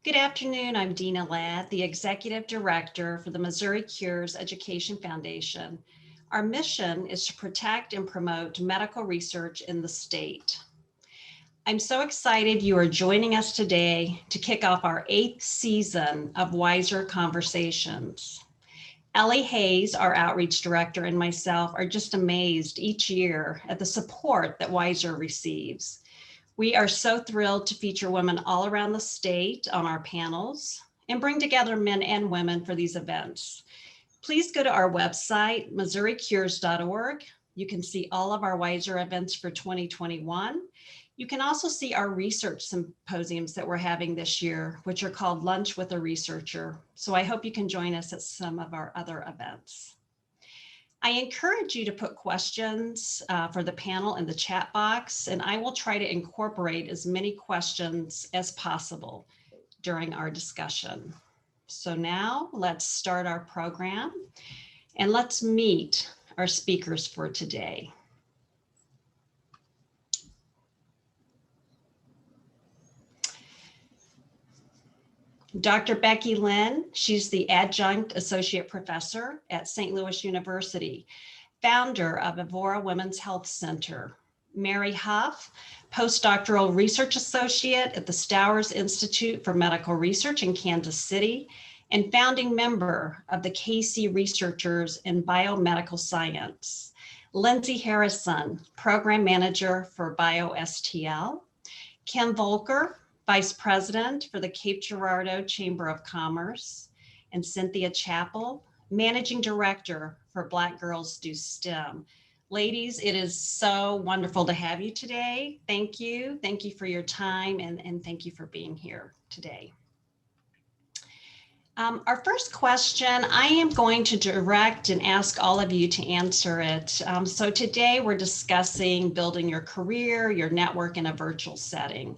Good afternoon. I'm Dena Ladd, the Executive Director for the Missouri Cures Education Foundation. Our mission is to protect and promote medical research in the state. I'm so excited you are joining us today to kick off our 8th season of WISER Conversations. Ellie Hayes, our Outreach Director, and myself are just amazed each year at the support that WISER receives. We are so thrilled to feature women all around the state on our panels and bring together men and women for these events. Please go to our website, MissouriCures.org. You can see all of our WISER events for 2021. You can also see our research symposiums that we're having this year, which are called Lunch with a Researcher. So I hope you can join us at some of our other events. I encourage you to put questions for the panel in the chat box, and I will try to incorporate as many questions as possible during our discussion. So now let's start our program and let's meet our speakers for today. Dr. Becky Lynn, she's the Adjunct Associate Professor at St. Louis University, founder of Evora Women's Health Center. Mary Huff, Postdoctoral Research Associate at the Stowers Institute for Medical Research in Kansas City, and founding member of the KC Researchers in Biomedical Science. Lindsey Harrison, Program Manager for BioSTL. Kim Voelker, Vice President for the Cape Girardeau Chamber of Commerce, and Cynthia Chapple, Managing Director for Black Girls Do STEM. Ladies, it is so wonderful to have you today. Thank you. Thank you for your time and thank you for being here today. Our first question, I am going to direct and ask all of you to answer it. So today we're discussing building your career, your network in a virtual setting.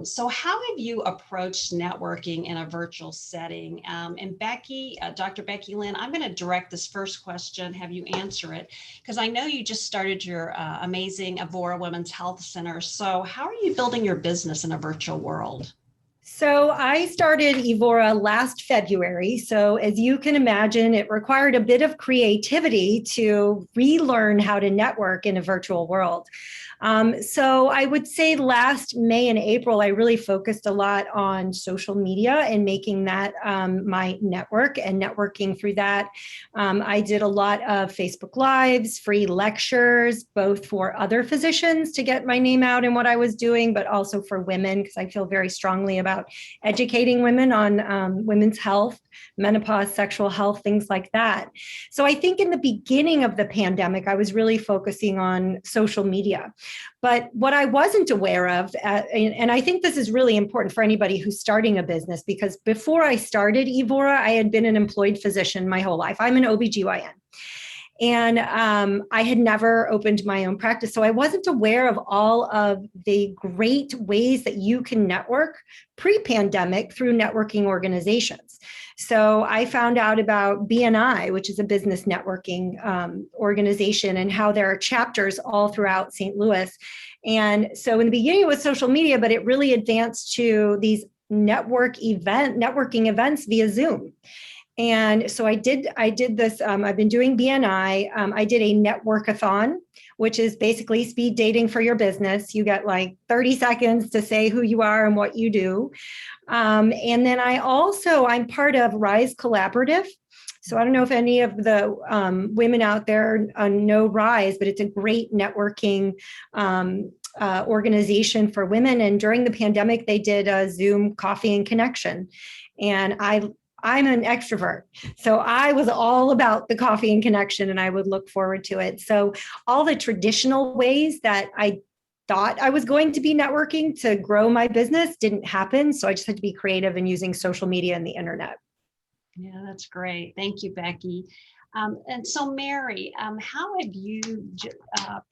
So how have you approached networking in a virtual setting? And Becky, Dr. Becky Lynn, I'm going to direct this first question, have you answer it, because I know you just started your amazing Evora Women's Health Center. So how are you building your business in a virtual world? So I started Evora last February. So as you can imagine, it required a bit of creativity to relearn how to network in a virtual world. So I would say last May and April, I really focused a lot on social media and making that my network and networking through that. I did a lot of Facebook Lives, free lectures, both for other physicians to get my name out in what I was doing, but also for women, because I feel very strongly about educating women on women's health, menopause, sexual health, things like that. So I think in the beginning of the pandemic, I was really focusing on social media. But what I wasn't aware of, and I think this is really important for anybody who's starting a business, because before I started Evora, I had been an employed physician my whole life. I'm an OBGYN. And I had never opened my own practice. So I wasn't aware of all of the great ways that you can network pre-pandemic through networking organizations. So I found out about BNI, which is a business networking organization, and how there are chapters all throughout St. Louis. And so in the beginning it was social media, but it really advanced to these networking events via Zoom. And so I did this, I've been doing BNI. I did a networkathon, which is basically speed dating for your business. You get like 30 seconds to say who you are and what you do. And then I'm part of Rise Collaborative. So I don't know if any of the women out there know Rise, but it's a great networking organization for women. And during the pandemic, they did a Zoom coffee and connection. And I'm an extrovert, so I was all about the coffee and connection, and I would look forward to it. So all the traditional ways that I thought I was going to be networking to grow my business didn't happen. So I just had to be creative in using social media and the internet. Yeah, that's great. Thank you, Becky. And so Mary, how have you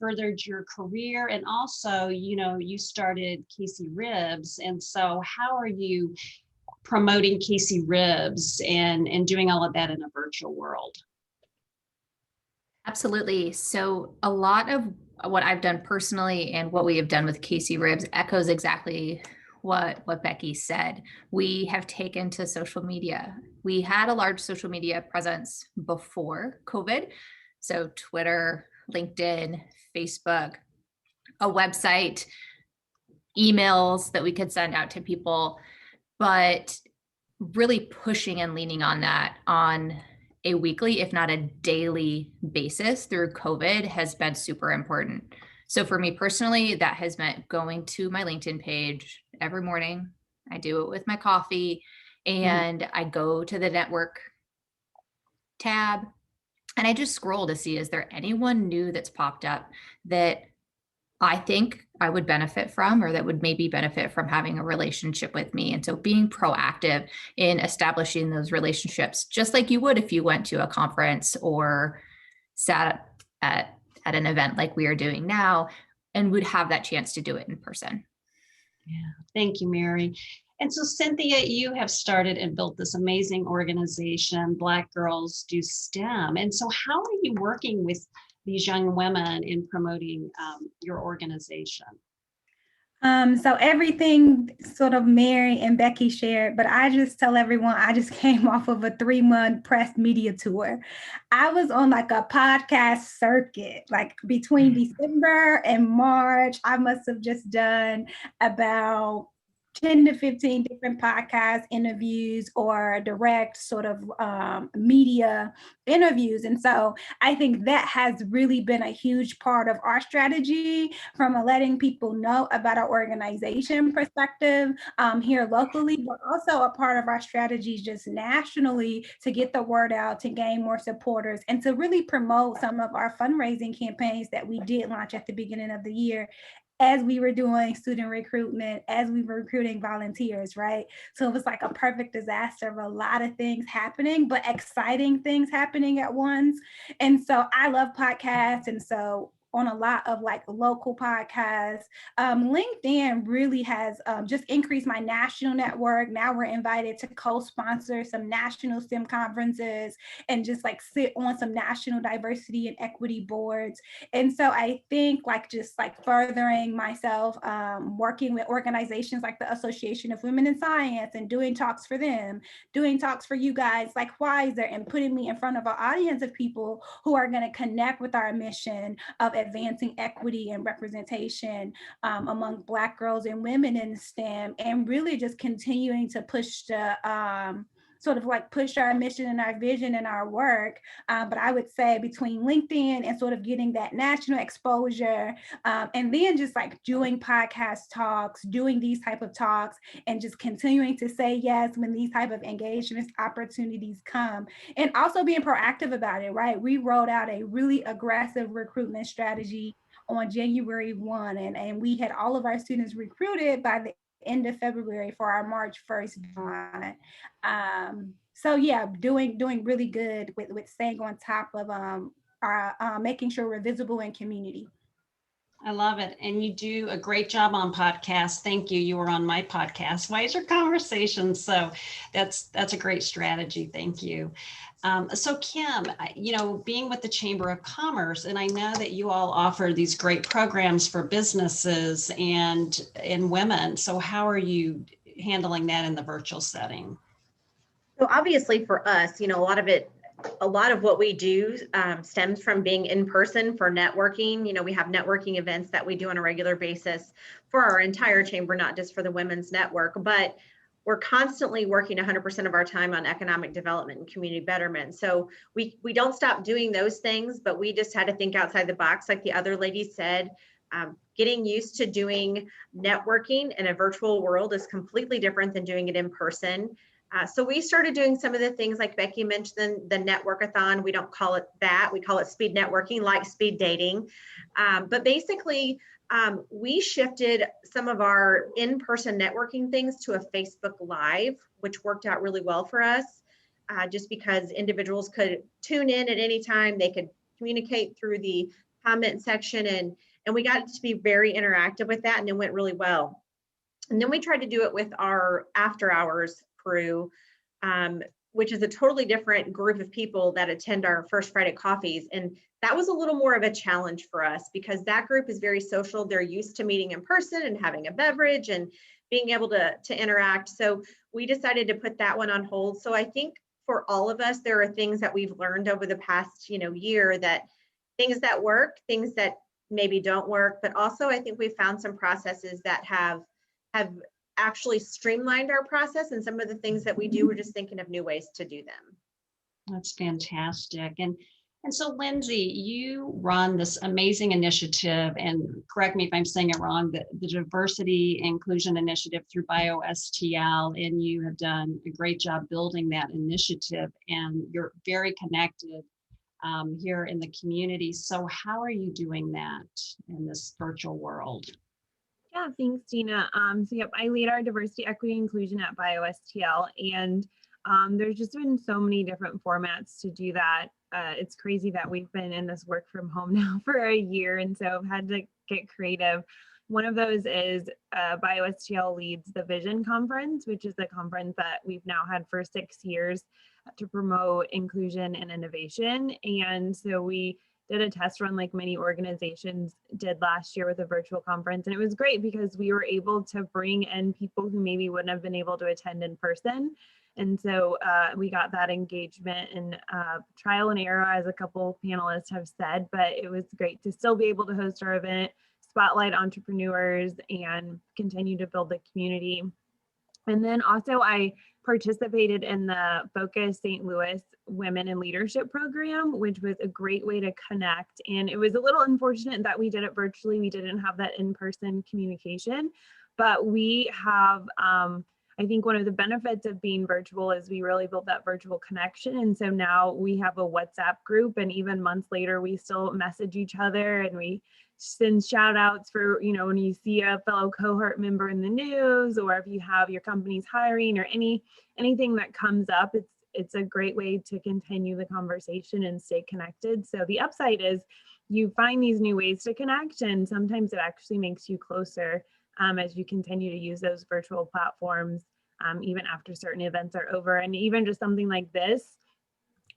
furthered your career? And also, you started KCRiBS. And so how are you promoting KCRiBS and doing all of that in a virtual world? Absolutely. So a lot of what I've done personally and what we have done with KCRiBS echoes exactly what Becky said. We have taken to social media. We had a large social media presence before COVID. So Twitter, LinkedIn, Facebook, a website, emails that we could send out to people, but really pushing and leaning on that on a weekly, if not a daily basis through COVID has been super important. So for me personally, that has meant going to my LinkedIn page every morning. I do it with my coffee and I go to the network tab and I just scroll to see, is there anyone new that's popped up that I think I would benefit from, or that would maybe benefit from having a relationship with me. And so being proactive in establishing those relationships, just like you would if you went to a conference or sat at an event like we are doing now, and would have that chance to do it in person. Yeah, thank you, Mary. And so Cynthia, you have started and built this amazing organization, Black Girls Do STEM. And so how are you working with these young women in promoting your organization? So everything sort of Mary and Becky shared, but I just tell everyone I just came off of a 3-month press media tour. I was on like a podcast circuit, like between December and March. I must have just done about 10 to 15 different podcast interviews or direct sort of media interviews. And so I think that has really been a huge part of our strategy from a letting people know about our organization perspective here locally, but also a part of our strategies just nationally to get the word out, to gain more supporters, and to really promote some of our fundraising campaigns that we did launch at the beginning of the year, as we were doing student recruitment, as we were recruiting volunteers, right? So it was like a perfect disaster of a lot of things happening, but exciting things happening at once. And so I love podcasts. And so on a lot of like local podcasts, LinkedIn really has just increased my national network. Now we're invited to co-sponsor some national STEM conferences and just like sit on some national diversity and equity boards. And so I think like just like furthering myself, working with organizations like the Association of Women in Science and doing talks for them, doing talks for you guys like WISER, and putting me in front of an audience of people who are going to connect with our mission of advancing equity and representation among Black girls and women in STEM, and really just continuing to push the sort of like push our mission and our vision and our work. But I would say between LinkedIn and sort of getting that national exposure, and then just like doing podcast talks, doing these type of talks, and just continuing to say yes when these type of engagement opportunities come, and also being proactive about it, right? We rolled out a really aggressive recruitment strategy on January 1, and we had all of our students recruited by the end of February for our March 1st deadline. So yeah, doing really good with staying on top of our making sure we're visible in community. I love it. And you do a great job on podcasts. Thank you. You were on my podcast, WISER Conversations. So that's a great strategy. Thank you. So Kim, being with the Chamber of Commerce, and I know that you all offer these great programs for businesses and women. So how are you handling that in the virtual setting? So obviously for us, a lot of what we do stems from being in person for networking. We have networking events that we do on a regular basis for our entire chamber, not just for the women's network, but we're constantly working 100% of our time on economic development and community betterment. So we don't stop doing those things, but we just had to think outside the box, like the other lady said. Getting used to doing networking in a virtual world is completely different than doing it in person. So we started doing some of the things like Becky mentioned, the networkathon. We don't call it that. We call it speed networking, like speed dating. But basically, we shifted some of our in-person networking things to a Facebook Live, which worked out really well for us, just because individuals could tune in at any time. They could communicate through the comment section, and we got to be very interactive with that, and it went really well. And then we tried to do it with our after hours crew, which is a totally different group of people that attend our First Friday coffees. And that was a little more of a challenge for us because that group is very social. They're used to meeting in person and having a beverage, and being able to interact. So we decided to put that one on hold. So I think for all of us, there are things that we've learned over the past, year, that things that work, things that maybe don't work, but also I think we found some processes that have actually streamlined our process, and some of the things that we do, we're just thinking of new ways to do them. That's fantastic. And so, Lindsey, you run this amazing initiative, and correct me if I'm saying it wrong, the Diversity Inclusion Initiative through BioSTL, and you have done a great job building that initiative, and you're very connected here in the community. So how are you doing that in this virtual world? Yeah, thanks, Dena. So yep, I lead our diversity, equity, inclusion at BioSTL, and there's just been so many different formats to do that. It's crazy that we've been in this work from home now for a year, and so I've had to get creative. One of those is BioSTL leads the Vision Conference, which is the conference that we've now had for 6 years to promote inclusion and innovation. And so we did a test run like many organizations did last year with a virtual conference. And it was great because we were able to bring in people who maybe wouldn't have been able to attend in person. And so we got that engagement and trial and error, as a couple panelists have said, but it was great to still be able to host our event, spotlight entrepreneurs, and continue to build the community. And then also I participated in the Focus St. Louis Women in Leadership program, which was a great way to connect. And it was a little unfortunate that we did it virtually. We didn't have that in-person communication, but we have, I think one of the benefits of being virtual is we really built that virtual connection. And so now we have a WhatsApp group, and even months later, we still message each other, and we send shout outs for, when you see a fellow cohort member in the news, or if you have your company's hiring, or anything that comes up. It's a great way to continue the conversation and stay connected. So the upside is you find these new ways to connect, and sometimes it actually makes you closer as you continue to use those virtual platforms, even after certain events are over. And even just something like this,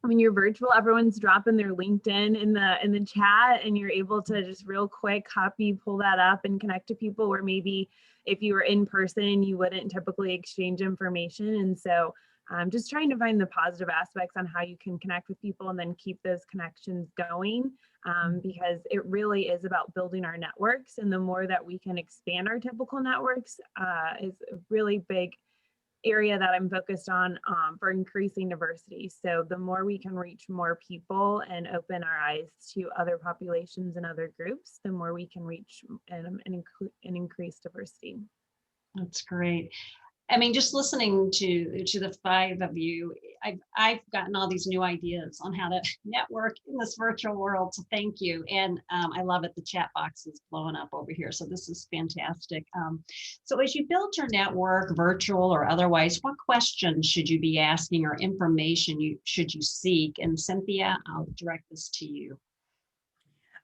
when you're virtual, everyone's dropping their LinkedIn in the chat, and you're able to just real quick copy, pull that up, and connect to people where maybe if you were in person, you wouldn't typically exchange information. And so just trying to find the positive aspects on how you can connect with people and then keep those connections going, because it really is about building our networks. And the more that we can expand our typical networks is a really big area that I'm focused on for increasing diversity. So the more we can reach more people and open our eyes to other populations and other groups, the more we can reach and increase diversity. That's great. I mean, just listening to the five of you, I've gotten all these new ideas on how to network in this virtual world. So thank you. And I love it. The chat box is blowing up over here. So this is fantastic. So as you build your network, virtual or otherwise, what questions should you be asking, or information should you seek? And Cynthia, I'll direct this to you.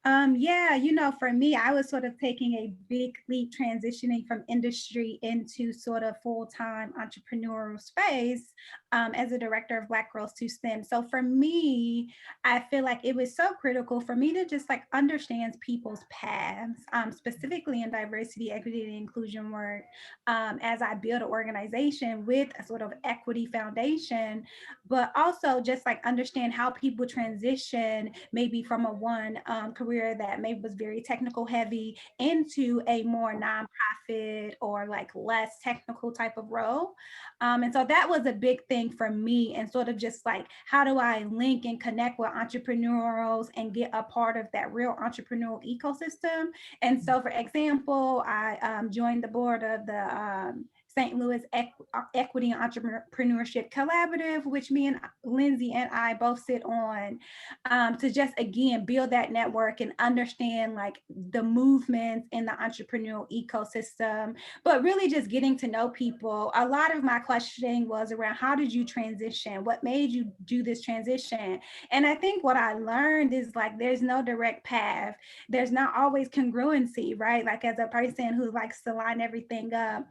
Yeah, for me, I was sort of taking a big leap transitioning from industry into sort of full-time entrepreneurial space as a director of Black Girls to STEM. So for me, I feel like it was so critical for me to just like understand people's paths, specifically in diversity, equity, and inclusion work, as I build an organization with a sort of equity foundation, but also just like understand how people transition maybe from a one career that maybe was very technical heavy into a more nonprofit or like less technical type of role. And so that was a big thing for me, and sort of just like, how do I link and connect with entrepreneurs and get a part of that real entrepreneurial ecosystem? And so for example, I joined the board of the St. Louis Equity and Entrepreneurship Collaborative, which me and Lindsey and I both sit on, to just, again, build that network and understand like the movements in the entrepreneurial ecosystem, but really just getting to know people. A lot of my questioning was around, how did you transition? What made you do this transition? And I think what I learned is like, there's no direct path. There's not always congruency, right? Like as a person who likes to line everything up,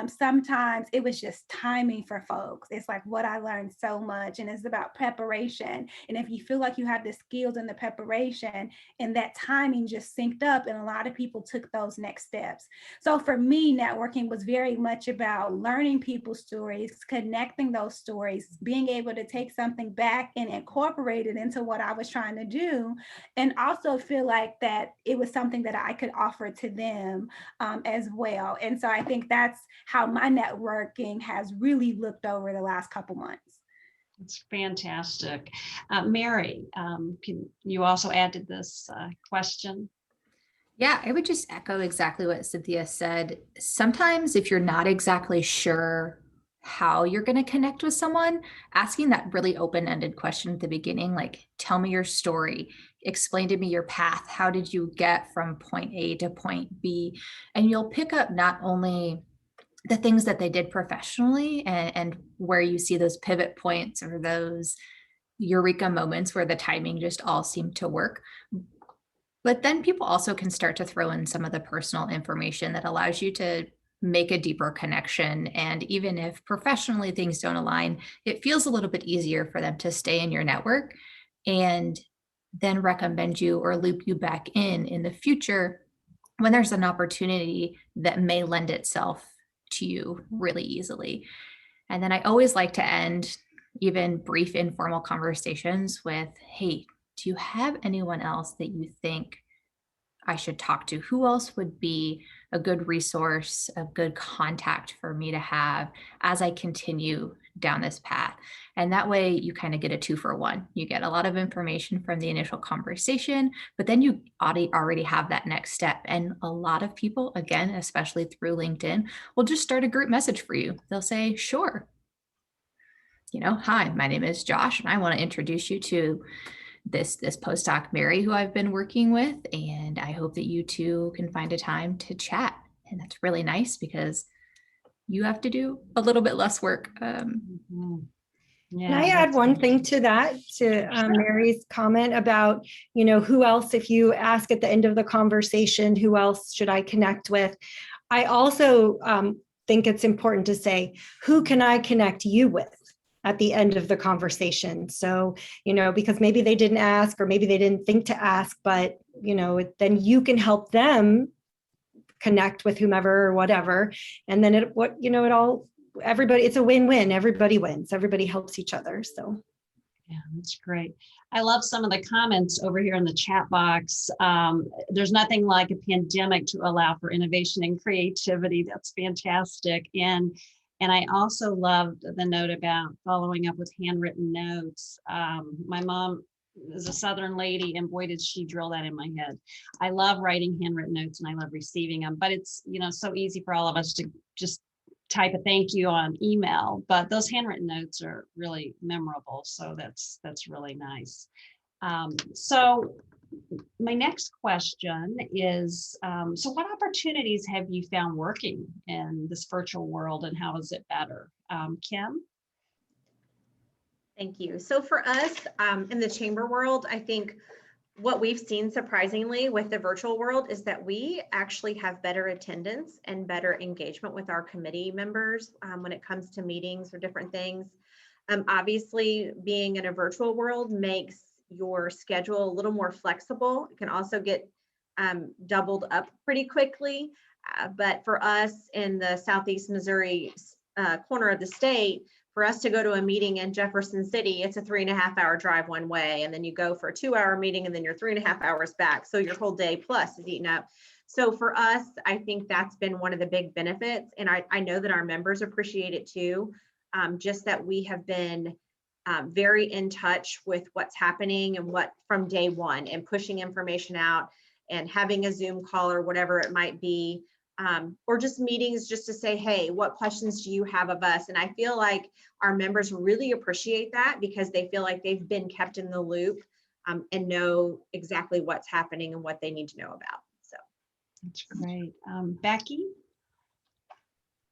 sometimes it was just timing for folks. It's like what I learned so much, and it's about preparation. And if you feel like you have the skills and the preparation and that timing just synced up, and a lot of people took those next steps. So for me, networking was very much about learning people's stories, connecting those stories, being able to take something back and incorporate it into what I was trying to do, and also feel like that it was something that I could offer to them as well. And so I think that's how my networking has really looked over the last couple months. It's fantastic. Mary, can you also add to this question? Yeah, I would just echo exactly what Cynthia said. Sometimes if you're not exactly sure how you're going to connect with someone, asking that really open-ended question at the beginning, like, tell me your story, explain to me your path, how did you get from point A to point B? And you'll pick up not only the things that they did professionally and where you see those pivot points or those eureka moments where the timing just all seemed to work. But then people also can start to throw in some of the personal information that allows you to make a deeper connection. And even if professionally things don't align, it feels a little bit easier for them to stay in your network and then recommend you or loop you back in the future when there's an opportunity that may lend itself to you really easily. And then I always like to end even brief informal conversations with, hey, do you have anyone else that you think I should talk to? Who else would be a good resource, a good contact for me to have as I continue down this path? And that way you kind of get a 2-for-1. You get a lot of information from the initial conversation, but then you already have that next step. And a lot of people, again, especially through LinkedIn, will just start a group message for you. They'll say, sure, hi, my name is Josh, and I want to introduce you to this postdoc Mary, who I've been working with, and I hope that you two can find a time to chat. And that's really nice because you have to do a little bit less work. Can I add one thing to that, to Sure. Mary's comment about, who else, if you ask at the end of the conversation, who else should I connect with? I also think it's important to say, who can I connect you with at the end of the conversation? So, because maybe they didn't ask, or maybe they didn't think to ask, but, then you can help them connect with whomever or whatever. And then everybody, it's a win-win. Everybody wins. Everybody helps each other. So. Yeah, that's great. I love some of the comments over here in the chat box. There's nothing like a pandemic to allow for innovation and creativity. That's fantastic. And I also loved the note about following up with handwritten notes. My mom is a Southern lady, and boy, did she drill that in my head. I love writing handwritten notes and I love receiving them, but it's, so easy for all of us to just type a thank you on email, but those handwritten notes are really memorable. So that's really nice. So my next question is, so what opportunities have you found working in this virtual world, and how is it better? Kim? Thank you. So for us in the chamber world, I think what we've seen surprisingly with the virtual world is that we actually have better attendance and better engagement with our committee members when it comes to meetings or different things. Obviously, being in a virtual world makes your schedule a little more flexible. It can also get doubled up pretty quickly. But for us in the Southeast Missouri corner of the state, for us to go to a meeting in Jefferson City, it's a 3.5-hour drive one way, and then you go for a 2-hour meeting, and then you're 3.5 hours back. So your whole day plus is eaten up. So for us, I think that's been one of the big benefits. And I know that our members appreciate it too. Just that we have been very in touch with what's happening and what from day one, and pushing information out and having a Zoom call or whatever it might be. Or just meetings just to say, hey, what questions do you have of us? And I feel like our members really appreciate that because they feel like they've been kept in the loop and know exactly what's happening and what they need to know about. So that's great. Becky?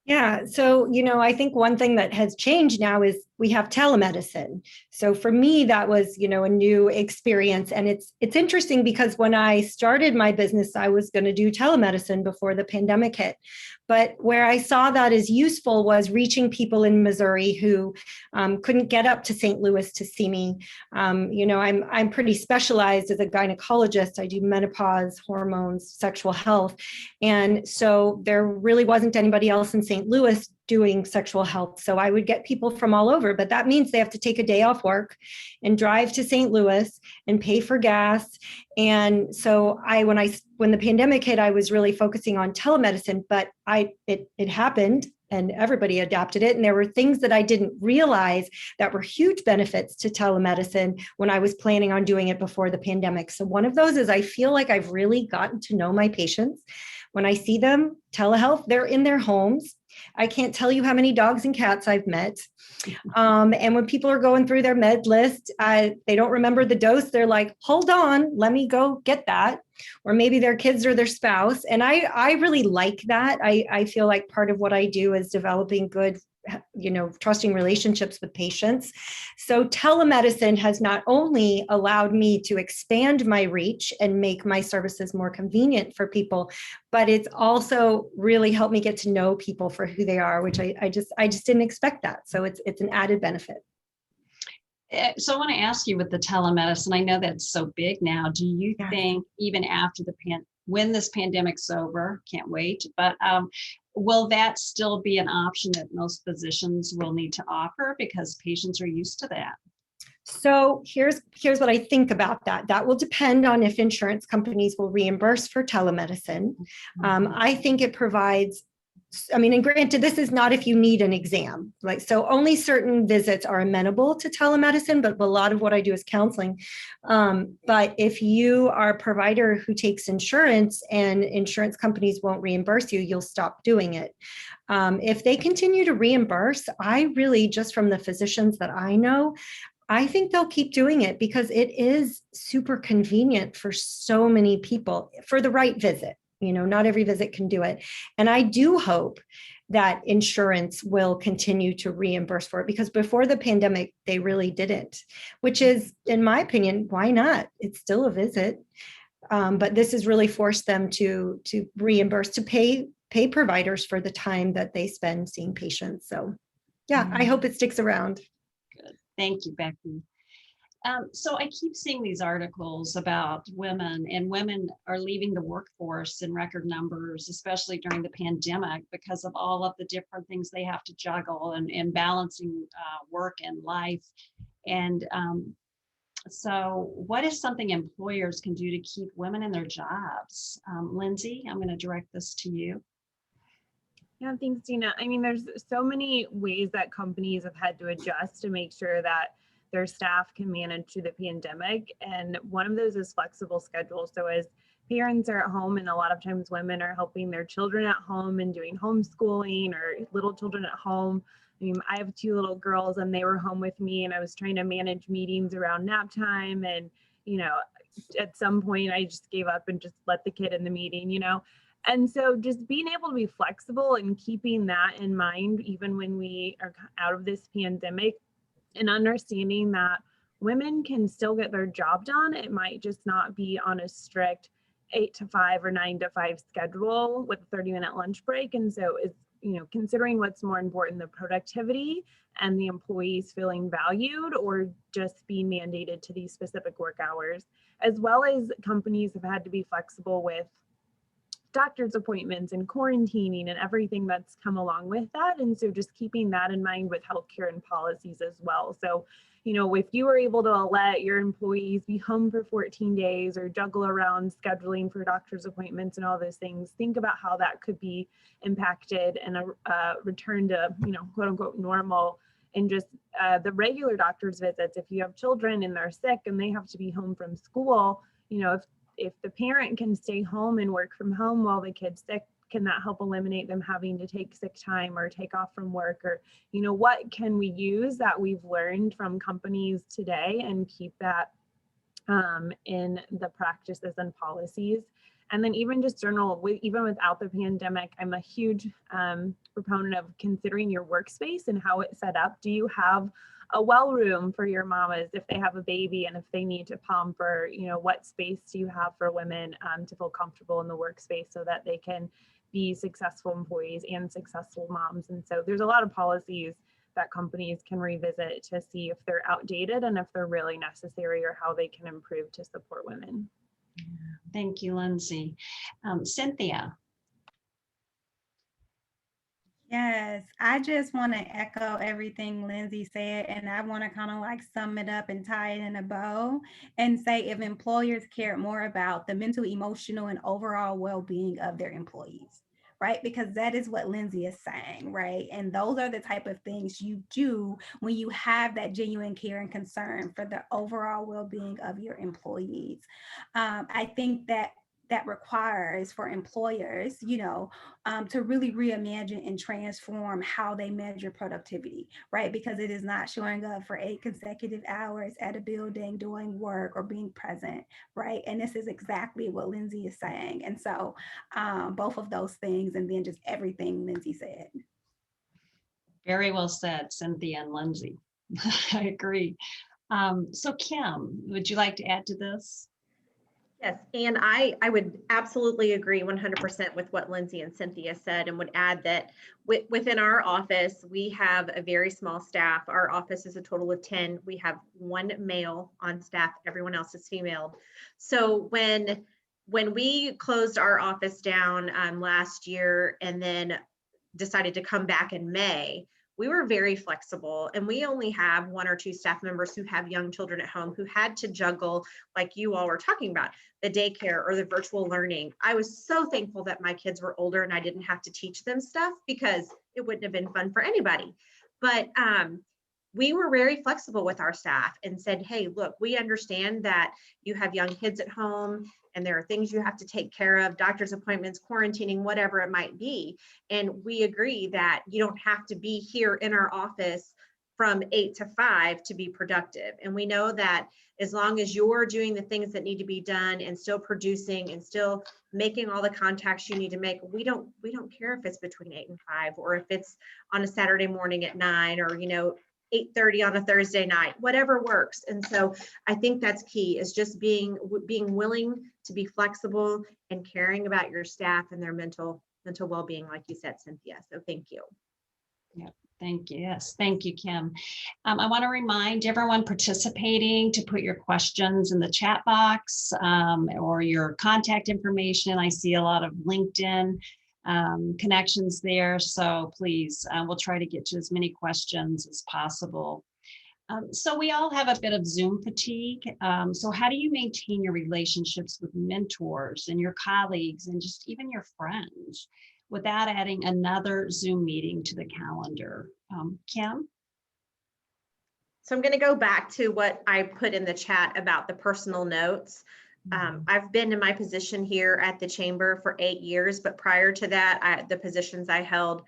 Yeah, so, I think one thing that has changed now is we have telemedicine. So for me, that was, a new experience. And it's interesting because when I started my business, I was going to do telemedicine before the pandemic hit. But where I saw that as useful was reaching people in Missouri who couldn't get up to St. Louis to see me. I'm pretty specialized as a gynecologist. I do menopause, hormones, sexual health. And so there really wasn't anybody else in St. Louis doing sexual health. So I would get people from all over, but that means they have to take a day off work and drive to St. Louis and pay for gas. And so when the pandemic hit, I was really focusing on telemedicine, but it happened and everybody adopted it. And there were things that I didn't realize that were huge benefits to telemedicine when I was planning on doing it before the pandemic. So one of those is I feel like I've really gotten to know my patients. When I see them, telehealth, they're in their homes. I can't tell you how many dogs and cats I've met. And when people are going through their med list, they don't remember the dose. They're like, hold on, let me go get that. Or maybe their kids or their spouse. And I really like that. I feel like part of what I do is developing good, trusting relationships with patients. So telemedicine has not only allowed me to expand my reach and make my services more convenient for people, but it's also really helped me get to know people for who they are, which I just didn't expect that. So it's an added benefit. So I want to ask you with the telemedicine, I know that's so big now. Do you think even after when this pandemic's over, can't wait, but will that still be an option that most physicians will need to offer because patients are used to that? So here's what I think about that. That will depend on if insurance companies will reimburse for telemedicine. I think it provides, and granted, this is not if you need an exam, right? So only certain visits are amenable to telemedicine, but a lot of what I do is counseling. But if you are a provider who takes insurance and insurance companies won't reimburse you, you'll stop doing it. If they continue to reimburse, I really, just from the physicians that I know, I think they'll keep doing it because it is super convenient for so many people for the right visit. Not every visit can do it. And I do hope that insurance will continue to reimburse for it because before the pandemic, they really didn't, which is, in my opinion, why not? It's still a visit. But this has really forced them to reimburse, to pay providers for the time that they spend seeing patients. So yeah, I hope it sticks around. Good. Thank you, Becky. So I keep seeing these articles about women, and women are leaving the workforce in record numbers, especially during the pandemic, because of all of the different things they have to juggle and balancing work and life. And so what is something employers can do to keep women in their jobs? Lindsey, I'm going to direct this to you. Yeah, thanks, Dena. There's so many ways that companies have had to adjust to make sure that their staff can manage through the pandemic. And one of those is flexible schedules. So as parents are at home, and a lot of times women are helping their children at home and doing homeschooling or little children at home. I have 2 little girls and they were home with me and I was trying to manage meetings around nap time. And, at some point I just gave up and just let the kid in the meeting, And so just being able to be flexible and keeping that in mind, even when we are out of this pandemic, and understanding that women can still get their job done. It might just not be on a strict 8 to 5 or 9 to 5 schedule with a 30-minute lunch break. And so it's, considering what's more important, the productivity and the employees feeling valued or just being mandated to these specific work hours, as well as companies have had to be flexible with doctor's appointments and quarantining and everything that's come along with that. And so just keeping that in mind with healthcare and policies as well. So, if you were able to let your employees be home for 14 days or juggle around scheduling for doctor's appointments and all those things, think about how that could be impacted and a return to, quote unquote, normal. And just the regular doctor's visits, if you have children and they're sick and they have to be home from school, if the parent can stay home and work from home while the kid's sick, can that help eliminate them having to take sick time or take off from work? Or, what can we use that we've learned from companies today and keep that in the practices and policies? And then even just journal, even without the pandemic, I'm a huge proponent of considering your workspace and how it's set up. Do you have a well room for your mamas if they have a baby and if they need to pump, or, you know, what space do you have for women to feel comfortable in the workspace so that they can be successful employees and successful moms? And so there's a lot of policies that companies can revisit to see if they're outdated and if they're really necessary, or how they can improve to support women. Thank you, Lindsey. Cynthia. Yes, I just want to echo everything Lindsey said, and I want to kind of like sum it up and tie it in a bow and say, if employers cared more about the mental, emotional, and overall well-being of their employees, right? Because that is what Lindsey is saying, right? And those are the type of things you do when you have that genuine care and concern for the overall well-being of your employees. I think that requires for employers, you know, to really reimagine and transform how they measure productivity, right? Because it is not showing up for 8 consecutive hours at a building doing work or being present, right? And this is exactly what Lindsey is saying. And so both of those things, and then just everything Lindsey said. Very well said, Cynthia and Lindsey. I agree. So Kim, would you like to add to this? Yes, and I would absolutely agree 100% with what Lindsey and Cynthia said, and would add that within our office, we have a very small staff. Our office is a total of 10. We have 1 male on staff. Everyone else is female. So when we closed our office down last year and then decided to come back in May, we were very flexible, and we only have 1 or 2 staff members who have young children at home who had to juggle, like you all were talking about, the daycare or the virtual learning. I was so thankful that my kids were older and I didn't have to teach them stuff, because it wouldn't have been fun for anybody. But we were very flexible with our staff and said, hey, look, we understand that you have young kids at home and there are things you have to take care of, doctor's appointments, quarantining, whatever it might be. And we agree that you don't have to be here in our office from 8 to 5 to be productive. And we know that as long as you're doing the things that need to be done and still producing and still making all the contacts you need to make, we don't care if it's between 8 and 5, or if it's on a Saturday morning at 9, or, you know, 8:30 on a Thursday night, whatever works. And so I think that's key, is just being willing to be flexible and caring about your staff and their mental well-being, like you said, Cynthia. So thank you. Yeah, thank you. Yes, thank you, Kim. I want to remind everyone participating to put your questions in the chat box or your contact information. I see a lot of LinkedIn connections there. So please, we'll try to get to as many questions as possible. So we all have a bit of Zoom fatigue. So how do you maintain your relationships with mentors and your colleagues and just even your friends without adding another Zoom meeting to the calendar? Kim? So I'm going to go back to what I put in the chat about the personal notes. I've been in my position here at the chamber for 8 years, but prior to that, the positions I held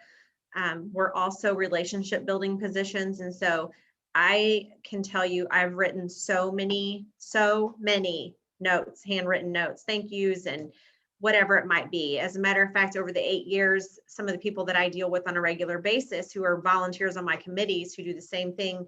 were also relationship building positions. And so I can tell you, I've written so many notes, handwritten notes, thank yous, and whatever it might be. As a matter of fact, over the 8 years, some of the people that I deal with on a regular basis who are volunteers on my committees who do the same thing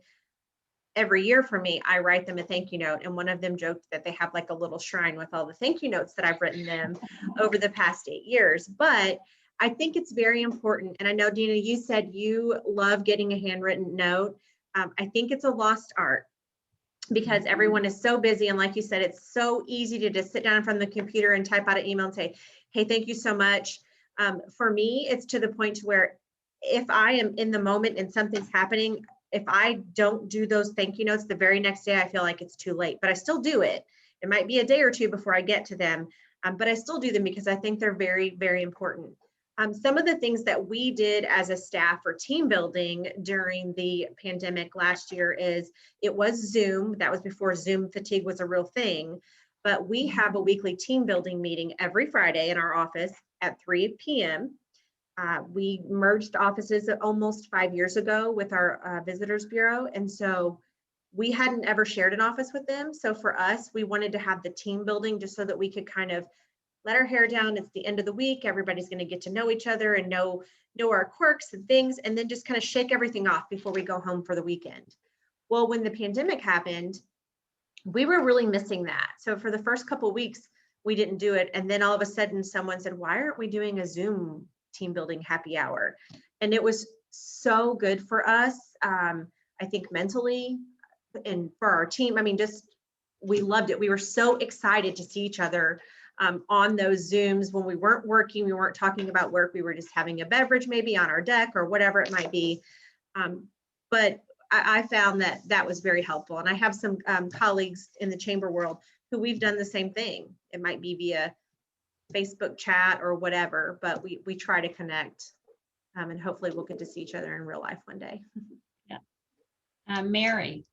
every year for me, I write them a thank you note. And one of them joked that they have like a little shrine with all the thank you notes that I've written them over the past 8 years. But I think it's very important. And I know, Dena, you said you love getting a handwritten note. I think it's a lost art because everyone is so busy. And like you said, it's so easy to just sit down in front of the computer and type out an email and say, hey, thank you so much. For me, it's to the point to where if I am in the moment and something's happening, if I don't do those thank you notes the very next day, I feel like it's too late, but I still do it. It might be a day or two before I get to them, but I still do them because I think they're very, very important. Some of the things that we did as a staff for team building during the pandemic last year is it was Zoom. That was before Zoom fatigue was a real thing, but we have a weekly team building meeting every Friday in our office at 3 p.m. We merged offices almost 5 years ago with our visitors bureau. And so we hadn't ever shared an office with them. So for us, we wanted to have the team building just so that we could kind of let our hair down. It's the end of the week. Everybody's going to get to know each other and know our quirks and things, and then just kind of shake everything off before we go home for the weekend. Well, when the pandemic happened, we were really missing that. So for the first couple of weeks, we didn't do it. And then all of a sudden someone said, why aren't we doing a Zoom team building happy hour? And it was so good for us. I think mentally and for our team, I mean, just, we loved it. We were so excited to see each other on those Zooms when we weren't working, we weren't talking about work, we were just having a beverage maybe on our deck or whatever it might be. But I found that that was very helpful. And I have some colleagues in the chamber world who we've done the same thing. It might be via Facebook chat or whatever, but we try to connect and hopefully we'll get to see each other in real life one day. Yeah. Mary.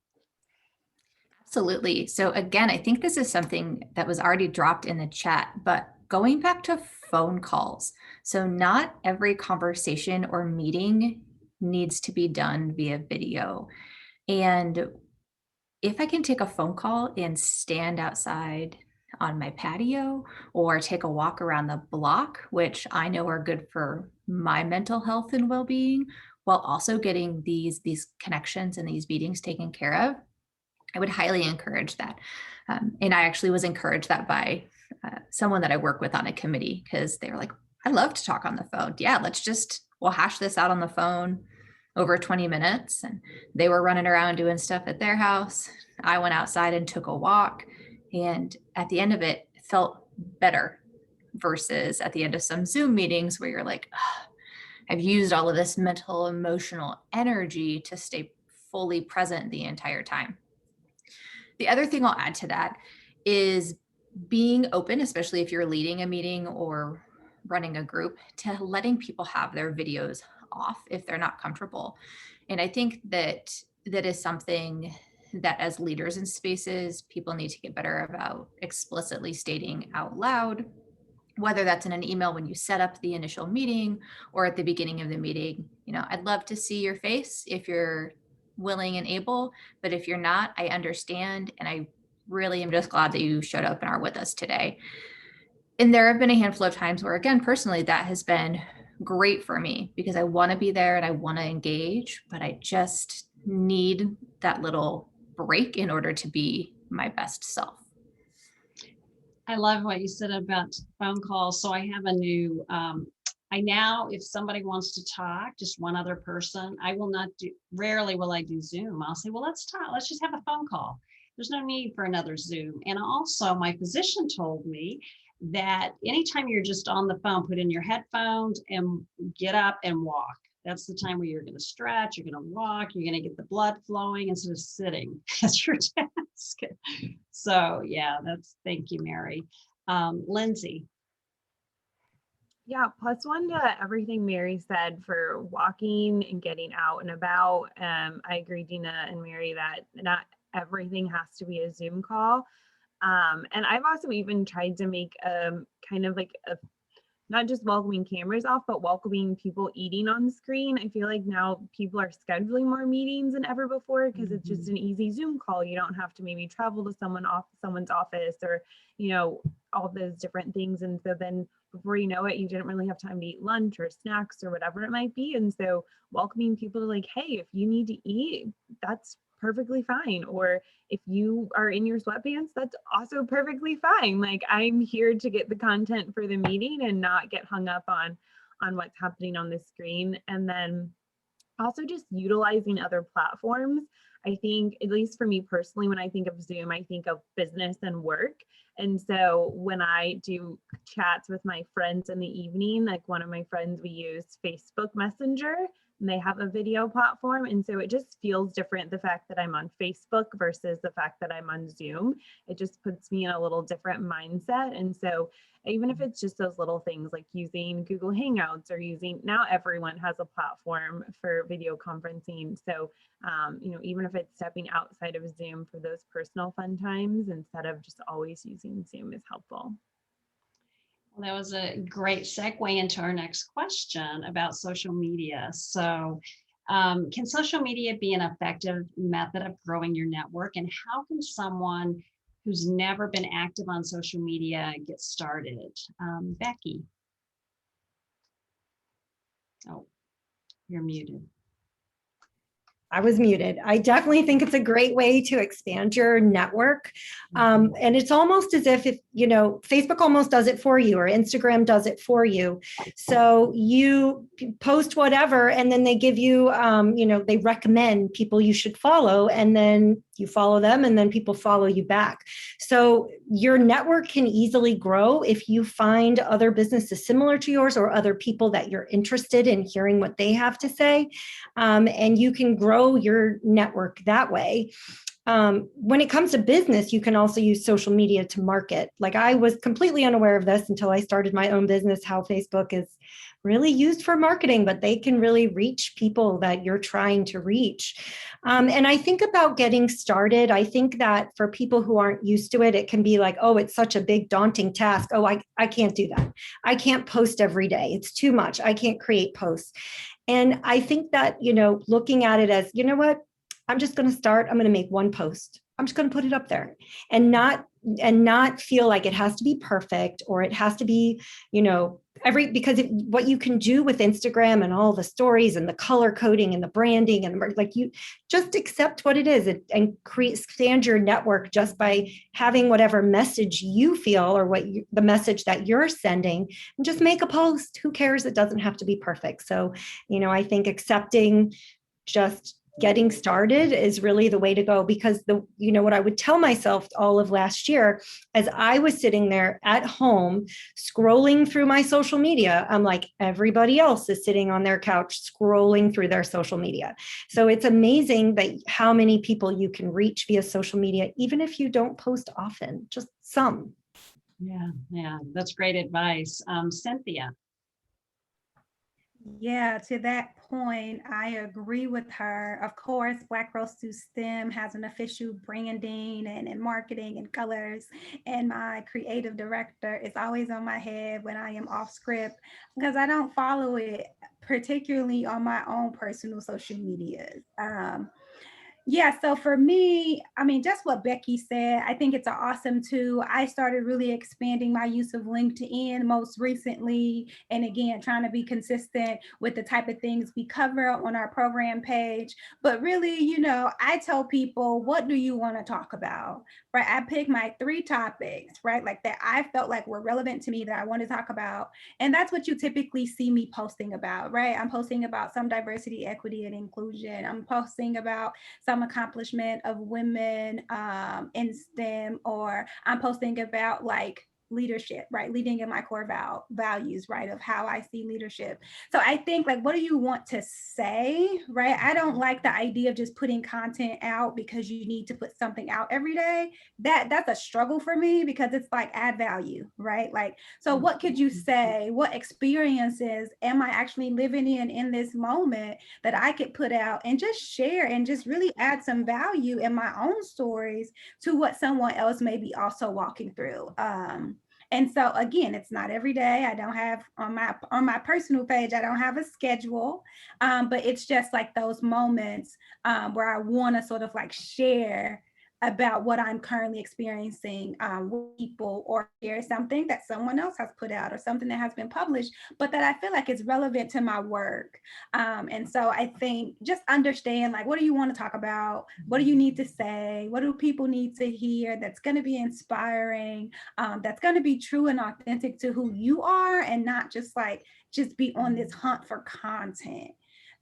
Absolutely. So again, I think this is something that was already dropped in the chat, but going back to phone calls. So not every conversation or meeting needs to be done via video. And if I can take a phone call and stand outside on my patio or take a walk around the block, which I know are good for my mental health and well-being, while also getting these connections and these meetings taken care of, I would highly encourage that. And I actually was encouraged that by someone that I work with on a committee, because they were like, I love to talk on the phone. Yeah, we'll hash this out on the phone over 20 minutes. And they were running around doing stuff at their house. I went outside and took a walk. And at the end of it, it felt better versus at the end of some Zoom meetings where you're like, oh, I've used all of this mental, emotional energy to stay fully present the entire time. The other thing I'll add to that is being open, especially if you're leading a meeting or running a group, to letting people have their videos off if they're not comfortable. And I think that is something that as leaders in spaces, people need to get better about explicitly stating out loud, whether that's in an email when you set up the initial meeting or at the beginning of the meeting. I'd love to see your face if you're willing and able, but if you're not, I understand. And I really am just glad that you showed up and are with us today. And there have been a handful of times where, again, personally, that has been great for me because I want to be there and I want to engage, but I just need that little break in order to be my best self. I love what you said about phone calls. So I have a new, if somebody wants to talk, just one other person, rarely will I do Zoom. I'll say, well, let's talk. Let's just have a phone call. There's no need for another Zoom. And also my physician told me that anytime you're just on the phone, put in your headphones and get up and walk. That's the time where you're going to stretch, you're going to walk, you're going to get the blood flowing instead of sitting at your desk. So yeah, thank you, Mary. Lindsey. Yeah, +1 to everything Mary said for walking and getting out and about. I agree, Dena and Mary, that not everything has to be a Zoom call. And I've also even tried to make kind of like not just welcoming cameras off, but welcoming people eating on the screen. I feel like now people are scheduling more meetings than ever before because it's just an easy Zoom call. You don't have to maybe travel to someone's office or, all those different things. And so then before you know it, you didn't really have time to eat lunch or snacks or whatever it might be. And so welcoming people to like, hey, if you need to eat, that's perfectly fine. Or if you are in your sweatpants, that's also perfectly fine. Like, I'm here to get the content for the meeting and not get hung up on what's happening on the screen. And then also just utilizing other platforms. I think, at least for me personally, when I think of Zoom, I think of business and work. And so when I do chats with my friends in the evening, like one of my friends, we use Facebook Messenger, and they have a video platform. And so it just feels different, the fact that I'm on Facebook versus the fact that I'm on Zoom. It just puts me in a little different mindset. And so even if it's just those little things like using Google Hangouts or now everyone has a platform for video conferencing. So, even if it's stepping outside of Zoom for those personal fun times instead of just always using Zoom is helpful. Well, that was a great segue into our next question about social media. So can social media be an effective method of growing your network? And how can someone who's never been active on social media get started? Becky. Oh, you're muted. I was muted. I definitely think it's a great way to expand your network. And it's almost as if, Facebook almost does it for you or Instagram does it for you. So you post whatever, and then they give you, they recommend people you should follow, and then you follow them, and then people follow you back. So your network can easily grow if you find other businesses similar to yours or other people that you're interested in hearing what they have to say. And you can grow your network that way. When it comes to business, you can also use social media to market. Like, I was completely unaware of this until I started my own business, how Facebook is really used for marketing, but they can really reach people that you're trying to reach. And I think about getting started. I think that for people who aren't used to it, it can be like, oh, it's such a big daunting task. Oh, I can't do that. I can't post every day. It's too much. I can't create posts. And I think that, looking at it as, you know what, I'm just going to start. I'm going to make one post. I'm just going to put it up there and not feel like it has to be perfect or it has to be, because what you can do with Instagram and all the stories and the color coding and the branding and you just accept what it is and expand your network just by having whatever message you feel or the message that you're sending, and just make a post. Who cares? It doesn't have to be perfect. So, I think accepting just getting started is really the way to go, because what I would tell myself all of last year as I was sitting there at home scrolling through my social media, I'm like, everybody else is sitting on their couch scrolling through their social media. So it's amazing that how many people you can reach via social media, even if you don't post often, just some. Yeah, that's great advice. Cynthia. Yeah, to that point, I agree with her. Of course, Black Girls Through STEM has an official branding and marketing and colors. And my creative director is always on my head when I am off script because I don't follow it, particularly on my own personal social medias. Yeah, so for me, just what Becky said, I think it's an awesome tool. I started really expanding my use of LinkedIn most recently. And again, trying to be consistent with the type of things we cover on our program page. But really, I tell people, what do you want to talk about? Right? I pick my 3 topics, right? Like that I felt like were relevant to me that I want to talk about. And that's what you typically see me posting about, right? I'm posting about some diversity, equity, and inclusion. I'm posting about some accomplishment of women in STEM, or I'm posting about leadership, right? Leading in my core values, right? Of how I see leadership. So I think what do you want to say, right? I don't like the idea of just putting content out because you need to put something out every day. That's a struggle for me because it's add value, right? So what could you say? What experiences am I actually living in this moment that I could put out and just share and just really add some value in my own stories to what someone else may be also walking through. And so again, it's not every day. I don't have on my personal page, I don't have a schedule, but it's just those moments where I want to sort of share about what I'm currently experiencing with people, or share something that someone else has put out or something that has been published, but that I feel is relevant to my work. And so I think just understand what do you want to talk about? What do you need to say? What do people need to hear that's going to be inspiring, that's going to be true and authentic to who you are, and not just be on this hunt for content.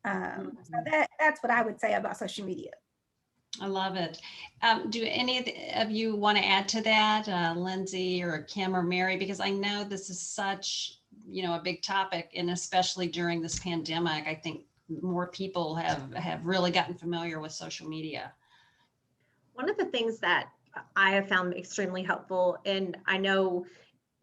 So that's what I would say about social media. I love it. Do any of you want to add to that, Lindsey or Kim or Mary? Because I know this is such, a big topic, and especially during this pandemic, I think more people have really gotten familiar with social media. One of the things that I have found extremely helpful, and I know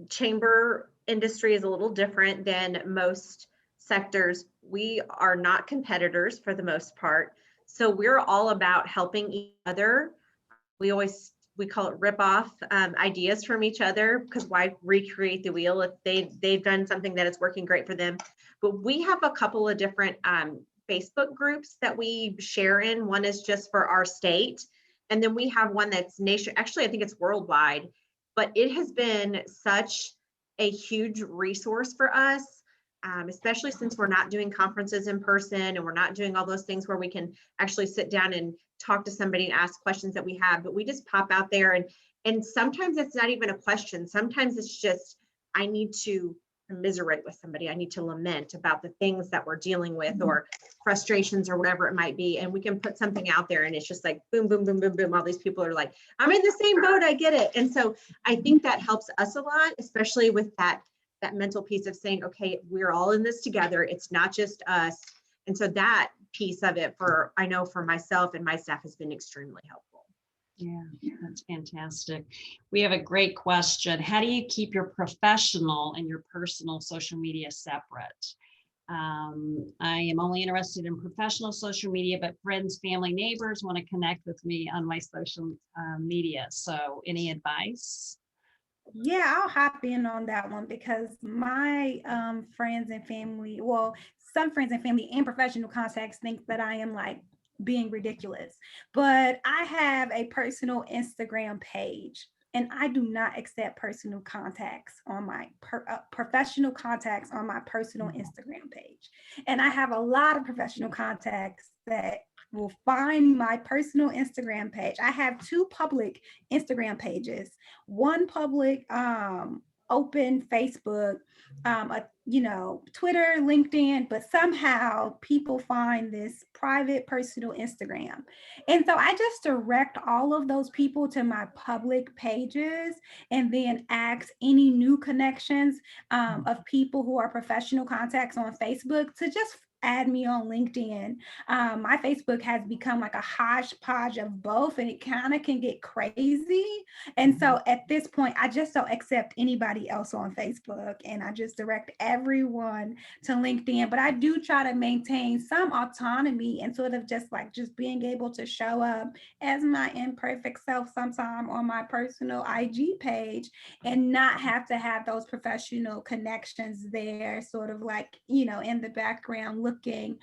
chamber industry is a little different than most sectors. We are not competitors for the most part. So we're all about helping each other. We call it rip off ideas from each other, because why recreate the wheel if they've done something that is working great for them. But we have a couple of different Facebook groups that we share in. One is just for our state, And then we have one that's actually, I think it's worldwide, but it has been such a huge resource for us, especially since we're not doing conferences in person and we're not doing all those things where we can actually sit down and talk to somebody and ask questions that we have, but we just pop out there and sometimes it's not even a question. Sometimes it's just, I need to commiserate with somebody. I need to lament about the things that we're dealing with or frustrations or whatever it might be. And we can put something out there and it's just like, boom, boom, boom, boom, boom. All these people are like, I'm in the same boat. I get it. And so I think that helps us a lot, especially with that mental piece of saying, okay, we're all in this together. It's not just us. And so that piece of it I know for myself and my staff has been extremely helpful. Yeah, that's fantastic. We have a great question. How do you keep your professional and your personal social media separate? I am only interested in professional social media, but friends, family, neighbors want to connect with me on my social media. So any advice? Yeah, I'll hop in on that one because my friends and family, well, some friends and family and professional contacts think that I am like being ridiculous, but I have a personal Instagram page and I do not accept personal contacts on my professional contacts on my personal Instagram page. And I have a lot of professional contacts that will find my personal Instagram page. I have 2 public Instagram pages, one public open Facebook, Twitter, LinkedIn, but somehow people find this private personal Instagram. And so I just direct all of those people to my public pages and then ask any new connections of people who are professional contacts on Facebook to just add me on LinkedIn. My Facebook has become like a hodgepodge of both, and it kind of can get crazy. And so at this point, I just don't accept anybody else on Facebook, and I just direct everyone to LinkedIn. But I do try to maintain some autonomy and sort of just being able to show up as my imperfect self sometime on my personal IG page and not have to have those professional connections there, sort of like, in the background looking,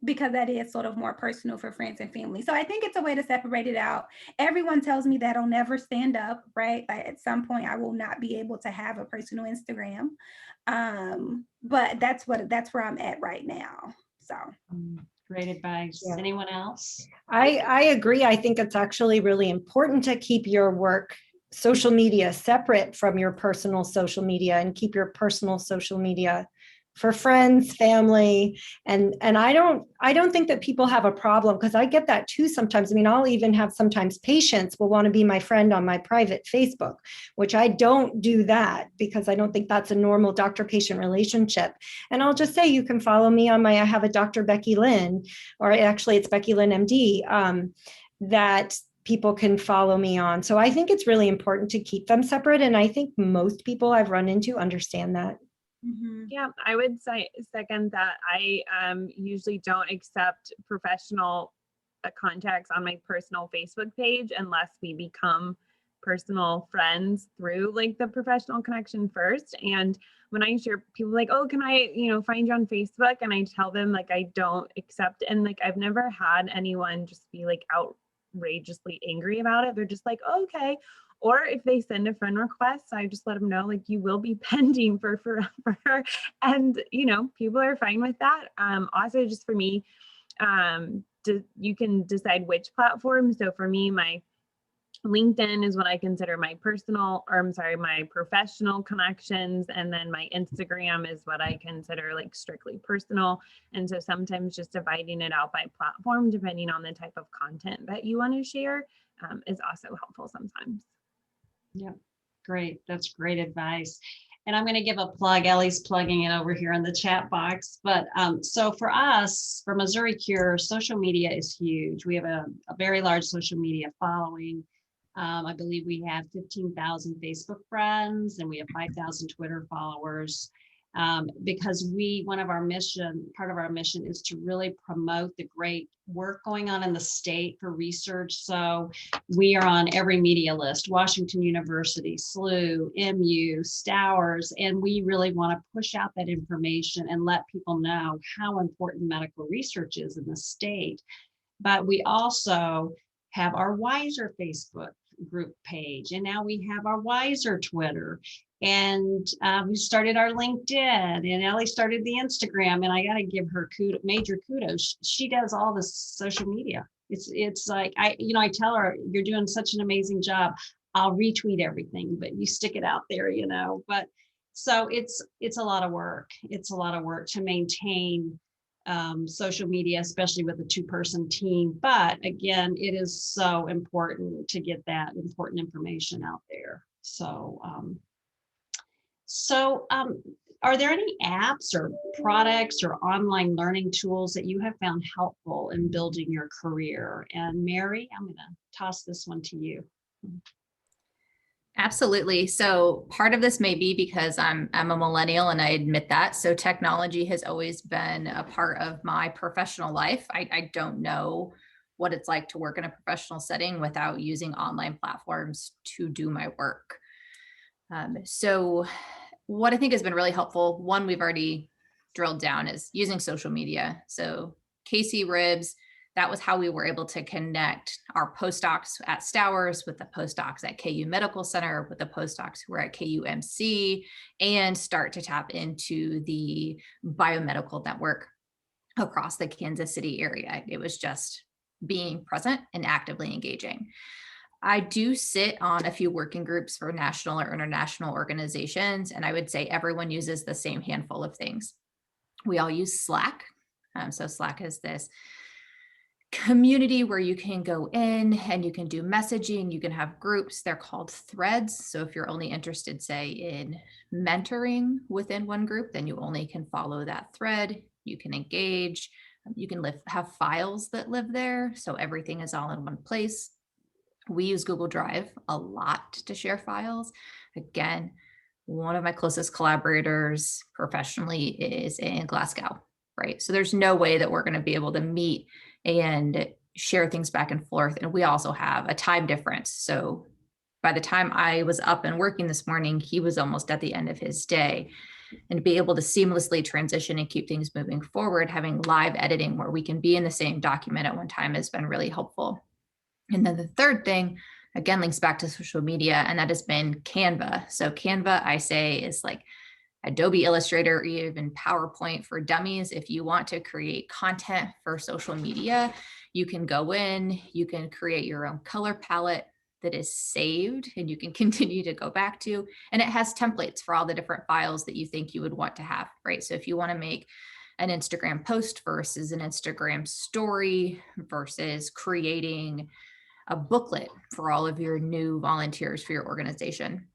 because that is sort of more personal for friends and family. So I think it's a way to separate it out. Everyone tells me that'll never stand up, right? Like at some point I will not be able to have a personal Instagram. But that's where I'm at right now. So. Great advice. Yeah. Anyone else? I agree. I think it's actually really important to keep your work social media separate from your personal social media and keep your personal social media for friends, family. And I don't think that people have a problem, because I get that too sometimes. I mean, I'll even have sometimes patients will want to be my friend on my private Facebook, which I don't do that because I don't think that's a normal doctor-patient relationship. And I'll just say, you can follow me on I have a Dr. Becky Lynn, or actually it's Becky Lynn MD, that people can follow me on. So I think it's really important to keep them separate. And I think most people I've run into understand that. Mm-hmm. Yeah, I would say second that. I usually don't accept professional contacts on my personal Facebook page unless we become personal friends through like the professional connection first. And when I share, people like, oh, can I, find you on Facebook? And I tell them like I don't accept, and like I've never had anyone just be like outrageously angry about it. They're just like, oh, okay. Or if they send a friend request, I just let them know, like, you will be pending for forever. And, people are fine with that. Also, just for me, you can decide which platform. So for me, my LinkedIn is what I consider my my professional connections. And then my Instagram is what I consider like strictly personal. And so sometimes just dividing it out by platform, depending on the type of content that you want to share, is also helpful sometimes. Yeah, great. That's great advice. And I'm going to give a plug. Ellie's plugging it over here in the chat box. But so for us, for Missouri Cure, social media is huge. We have a very large social media following. I believe we have 15,000 Facebook friends and we have 5,000 Twitter followers. Because part of our mission is to really promote the great work going on in the state for research. So we are on every media list: Washington University, SLU, MU, Stowers, and we really want to push out that information and let people know how important medical research is in the state. But we also have our WISER Facebook group page, and now we have our WISER Twitter, and we started our LinkedIn, and Ellie started the Instagram, and I got to give her major kudos. She does all the social media. It's like, I tell her, you're doing such an amazing job. I'll retweet everything, but you stick it out there, but so it's a lot of work. It's a lot of work to maintain social media, especially with a 2-person team. But again, it is so important to get that important information out there. So, are there any apps or products or online learning tools that you have found helpful in building your career? And Mary, I'm going to toss this one to you. Absolutely. So part of this may be because I'm a millennial, and I admit that. So technology has always been a part of my professional life. I don't know what it's like to work in a professional setting without using online platforms to do my work. So what I think has been really helpful, one we've already drilled down, is using social media. So KCRiBS, that was how we were able to connect our postdocs at Stowers with the postdocs at KU Medical Center, with the postdocs who were at KUMC, and start to tap into the biomedical network across the Kansas City area. It was just being present and actively engaging. I do sit on a few working groups for national or international organizations, and I would say everyone uses the same handful of things. We all use Slack. So Slack is this community where you can go in and you can do messaging, you can have groups, they're called threads. So if you're only interested, say, in mentoring within one group, then you only can follow that thread. You can engage, you can have files that live there. So everything is all in one place. We use Google Drive a lot to share files. Again, one of my closest collaborators professionally is in Glasgow, right? So there's no way that we're going to be able to meet and share things back and forth. And we also have a time difference. So by the time I was up and working this morning, he was almost at the end of his day. And to be able to seamlessly transition and keep things moving forward, having live editing where we can be in the same document at one time has been really helpful. And then the third thing, again, links back to social media, and that has been Canva. So Canva, I say, is like Adobe Illustrator or even PowerPoint for dummies. If you want to create content for social media, you can go in, you can create your own color palette that is saved and you can continue to go back to, and it has templates for all the different files that you think you would want to have, right? So if you want to make an Instagram post versus an Instagram story versus creating a booklet for all of your new volunteers for your organization.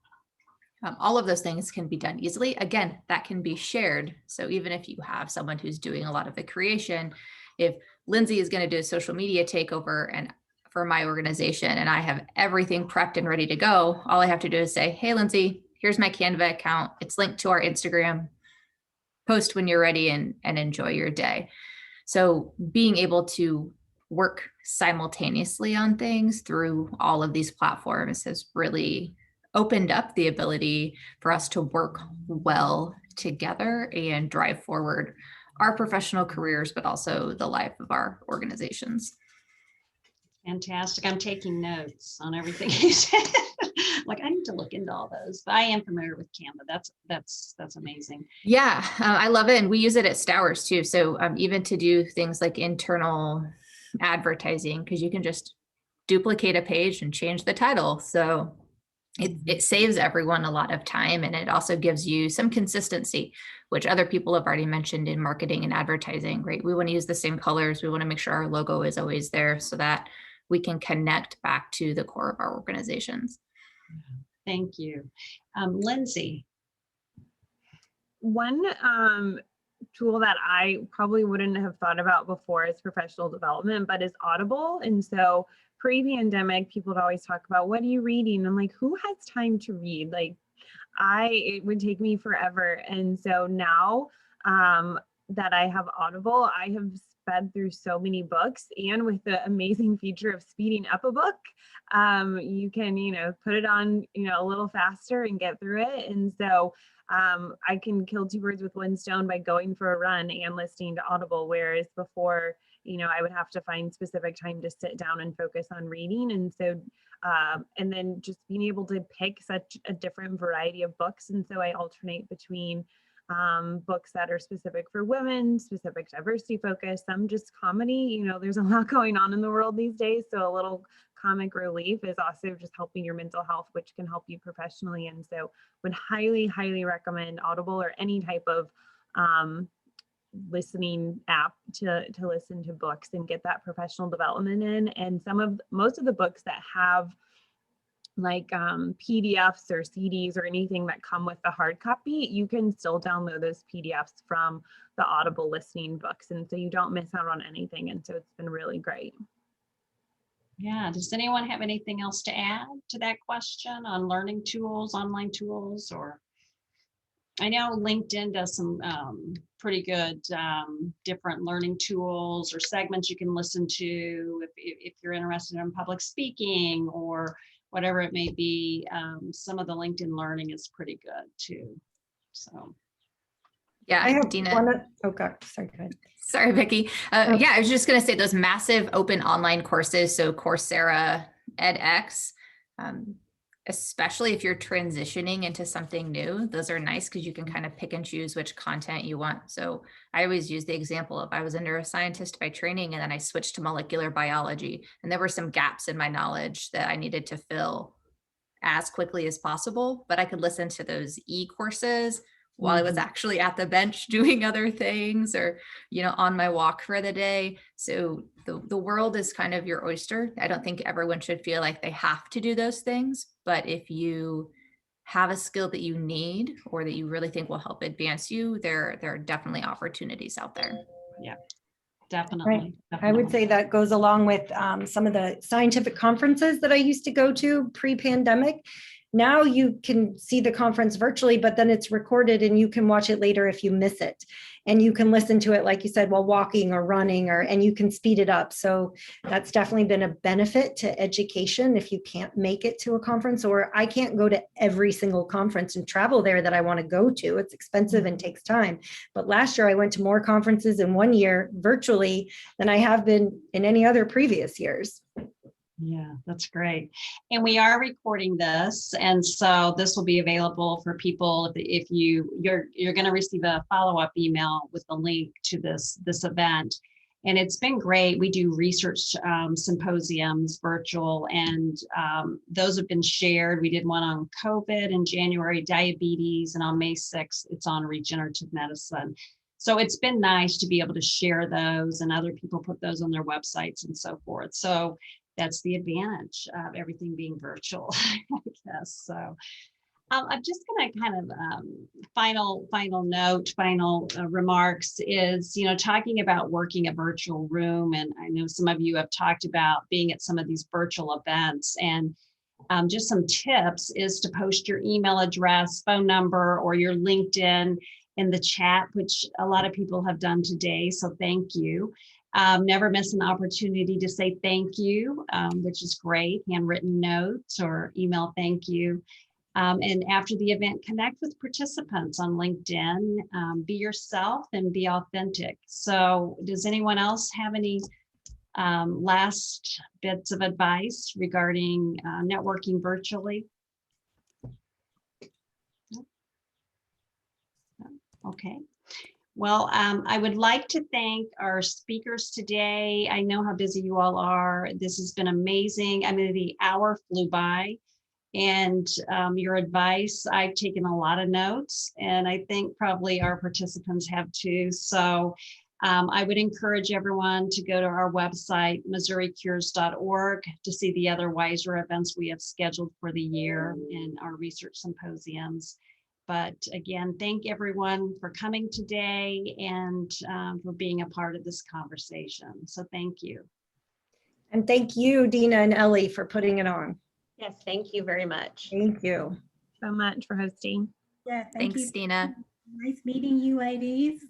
All of those things can be done easily. Again, that can be shared. So even if you have someone who's doing a lot of the creation, if Lindsey is going to do a social media takeover and for my organization and I have everything prepped and ready to go, all I have to do is say, hey, Lindsey, here's my Canva account. It's linked to our Instagram. Post when you're ready and enjoy your day. So being able to work simultaneously on things through all of these platforms has really opened up the ability for us to work well together and drive forward our professional careers, but also the life of our organizations. Fantastic. I'm taking notes on everything you said. Like, I need to look into all those, but I am familiar with Canva. That's amazing. Yeah, I love it. And we use it at Stowers too. So even to do things like internal advertising, because you can just duplicate a page and change the title. So it saves everyone a lot of time, and it also gives you some consistency, which other people have already mentioned in marketing and advertising, right? We want to use the same colors. We want to make sure our logo is always there so that we can connect back to the core of our organizations. Thank you. Lindsey. One tool that I probably wouldn't have thought about before is professional development, but is Audible. And so pre-pandemic, people would always talk about, what are you reading? I'm like, who has time to read? Like, it would take me forever. And so now that I have Audible, I have sped through so many books, and with the amazing feature of speeding up a book, you can, put it on, a little faster and get through it. And so I can kill two birds with one stone by going for a run and listening to Audible, whereas before, I would have to find specific time to sit down and focus on reading. And so, and then just being able to pick such a different variety of books. And so I alternate between books that are specific for women, specific diversity focus, some just comedy. There's a lot going on in the world these days. So a little comic relief is also just helping your mental health, which can help you professionally. And so would highly, highly recommend Audible or any type of listening app to listen to books and get that professional development in. And most of the books that have like PDFs or CDs or anything that come with the hard copy, you can still download those PDFs from the Audible listening books. And so you don't miss out on anything. And so it's been really great. Yeah. Does anyone have anything else to add to that question on learning tools, online tools? Or I know LinkedIn does some pretty good different learning tools or segments you can listen to if you're interested in public speaking or whatever it may be. Some of the LinkedIn learning is pretty good too. So. Yeah, I have Dena. Okay, sorry, go ahead. Sorry, Becky. Yeah, I was just going to say those massive open online courses. So Coursera, edX, especially if you're transitioning into something new, those are nice because you can kind of pick and choose which content you want. So I always use the example of I was a neuroscientist by training, and then I switched to molecular biology. And there were some gaps in my knowledge that I needed to fill as quickly as possible, but I could listen to those e-courses while I was actually at the bench doing other things or, on my walk for the day. So the world is kind of your oyster. I don't think everyone should feel like they have to do those things, but if you have a skill that you need or that you really think will help advance you, there are definitely opportunities out there. Yeah, definitely. I would say that goes along with some of the scientific conferences that I used to go to pre-pandemic. Now you can see the conference virtually, but then it's recorded and you can watch it later if you miss it. And you can listen to it, like you said, while walking or running, and you can speed it up. So that's definitely been a benefit to education if you can't make it to a conference, or I can't go to every single conference and travel there that I want to go to. It's expensive and takes time. But last year I went to more conferences in one year virtually than I have been in any other previous years. Yeah, that's great. And we are recording this. And so this will be available for people if you're going to receive a follow-up email with the link to this event. And it's been great. We do research symposiums virtual, and those have been shared. We did one on COVID in January, diabetes, and on May 6th, it's on regenerative medicine. So it's been nice to be able to share those, and other people put those on their websites and so forth. So that's the advantage of everything being virtual, I guess. So I'm just going to kind of final remarks is, talking about working a virtual room. And I know some of you have talked about being at some of these virtual events, and just some tips is to post your email address, phone number, or your LinkedIn in the chat, which a lot of people have done today. So thank you. Never miss an opportunity to say thank you, which is great. Handwritten notes or email thank you. And after the event, connect with participants on LinkedIn. Be yourself and be authentic. So does anyone else have any last bits of advice regarding networking virtually? Okay. Well, I would like to thank our speakers today. I know how busy you all are. This has been amazing. I mean, the hour flew by, and your advice, I've taken a lot of notes, and I think probably our participants have too. So I would encourage everyone to go to our website, MissouriCures.org, to see the other WISER events we have scheduled for the year and our research symposiums. But again, thank everyone for coming today and for being a part of this conversation. So thank you. And thank you, Dena and Ellie, for putting it on. Yes, thank you very much. Thank you So much for hosting. Yeah, Thanks, Dena. Nice meeting you, ladies.